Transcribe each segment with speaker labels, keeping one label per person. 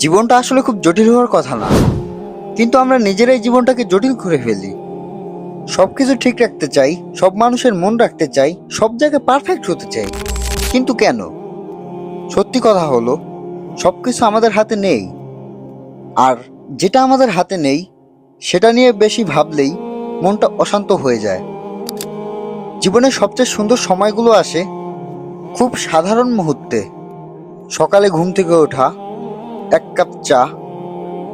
Speaker 1: জীবনটা আসলে খুব জটিল হওয়ার কথা না, কিন্তু আমরা নিজেরাই জীবনটাকে জটিল করে ফেলি। সবকিছু ঠিক রাখতে চাই, সব মানুষের মন রাখতে চাই, সব জায়গায় পারফেক্ট হতে চাই। কিন্তু কেন? সত্যি কথা হলো, সবকিছু আমাদের হাতে নেই। আর যেটা আমাদের হাতে নেই সেটা নিয়ে বেশি ভাবলেই মনটা অশান্ত হয়ে যায়। জীবনের সবচেয়ে সুন্দর সময়গুলো আসে খুব সাধারণ মুহূর্তে। সকালে ঘুম থেকে ওঠা, এক কাপ চা,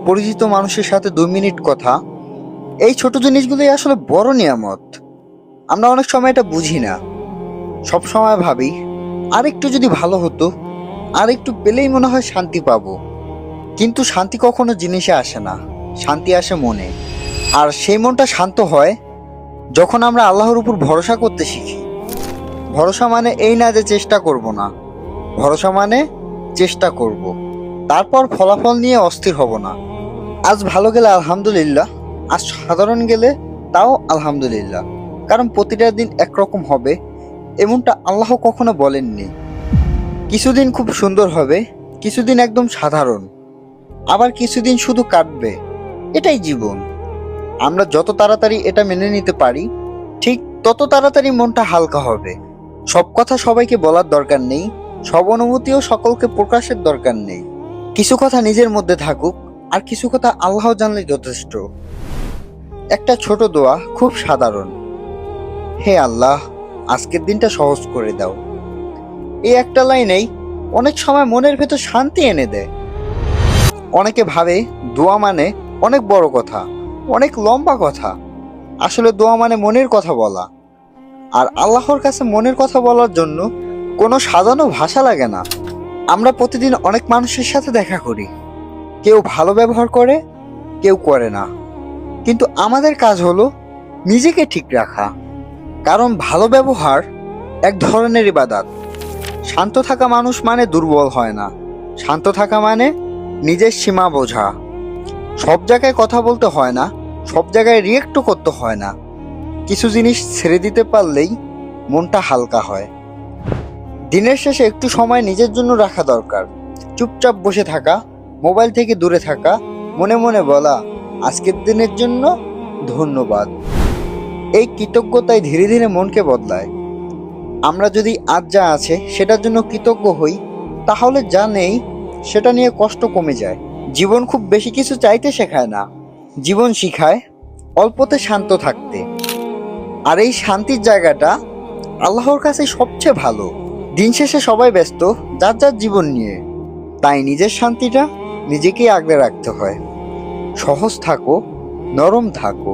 Speaker 1: পরিচিত মানুষের সাথে 2 মিনিট কথা, এই ছোট জিনিসগুলোই আসলে বড় নিয়ামত। আমরা অনেক সময় এটা বুঝি না। সব সময় ভাবি আর একটু যদি ভালো হতো, আর একটু পেলেই মনে হয় শান্তি পাবো। কিন্তু শান্তি কখনো জিনিসে আসে না, শান্তি আসে মনে। আর সেই মনটা শান্ত হয় যখন আমরা আল্লাহর উপর ভরসা করতে শিখি। ভরসা মানে এই না যে চেষ্টা করব না, ভরসা মানে চেষ্টা করব, তারপর ফলাফল নিয়ে অস্থির হব না। আজ ভালো গেলে আলহামদুলিল্লাহ, আজ সাধারণ গেলে তাও আলহামদুলিল্লাহ। কারণ প্রতিটা দিন একরকম হবে এমনটা আল্লাহ কখনো বলেননি। কিছুদিন খুব সুন্দর হবে, কিছুদিন একদম সাধারণ, আবার কিছুদিন শুধু কাটবে। এটাই জীবন। আমরা যত তাড়াতাড়ি এটা মেনে নিতে পারি, ঠিক তত তাড়াতাড়ি মনটা হালকা হবে। সব কথা সবাইকে বলার দরকার নেই, সব অনুভূতিও সকলকে প্রকাশের দরকার নেই। কিছু কথা নিজের মধ্যে থাকুক, আর কিছু কথা আল্লাহ জানলে যথেষ্ট। একটা ছোট দোয়া, খুব সাধারণ। হে আল্লাহ, আজকের দিনটা সহজ করে দাও। এই একটা লাইনেই অনেক সময় মনের ভেতর শান্তি এনে দেয়। অনেকে ভাবে দোয়া মানে অনেক বড় কথা, অনেক লম্বা কথা। আসলে দোয়া মানে মনের কথা বলা। আর আল্লাহর কাছে মনের কথা বলার জন্য কোনো সাজানো ভাষা লাগে না। আমরা প্রতিদিন অনেক মানুষের সাথে দেখা করি, কেউ ভালো ব্যবহার করে, কেউ করে না। কিন্তু আমাদের কাজ হলো নিজেকে ঠিক রাখা। কারণ ভালো ব্যবহার এক ধরনের ইবাদত। শান্ত থাকা মানুষ মানে দুর্বল হয় না, শান্ত থাকা মানে নিজের সীমা বোঝা। সব জায়গায় কথা বলতে হয় না, সব জায়গায় রিয়েক্টও করতে হয় না। কিছু জিনিস ছেড়ে দিতে পারলেই মনটা হালকা হয়। দিনের শেষে একটু সময় নিজের জন্য রাখা দরকার। চুপচাপ বসে থাকা, মোবাইল থেকে দূরে থাকা, মনে মনে বলা আজকের দিনের জন্য ধন্যবাদ। এই কৃতজ্ঞতায় ধীরে ধীরে মনকে বদলায়। আমরা যদি আজ যা আছে সেটার জন্য কৃতজ্ঞ হই, তাহলে যা নেই সেটা নিয়ে কষ্ট কমে যায়। জীবন খুব বেশি কিছু চাইতে শেখায় না, জীবন শিখায় অল্পতে শান্ত থাকতে। আর এই শান্তির জায়গাটা আল্লাহর কাছে সবচেয়ে ভালো। দিন শেষে সবাই ব্যস্ত যার যার জীবন নিয়ে, তাই নিজের শান্তিটা নিজেকেই আগলে রাখতে হয়। সহজ থাকো, নরম থাকো,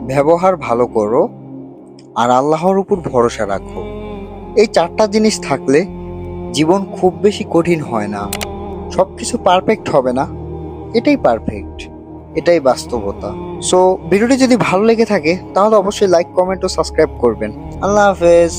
Speaker 1: ব্যবহার ভালো করো, আর আল্লাহর উপর ভরসা রাখো। এই 4টা জিনিস থাকলে জীবন খুব বেশি কঠিন হয় না। সবকিছু পারফেক্ট হবে না, এটাই পারফেক্ট, এটাই বাস্তবতা। সো ভিডিওটি যদি ভালো লেগে থাকে তাহলে অবশ্যই লাইক, কমেন্ট ও সাবস্ক্রাইব করবেন। আল্লাহ হাফেজ।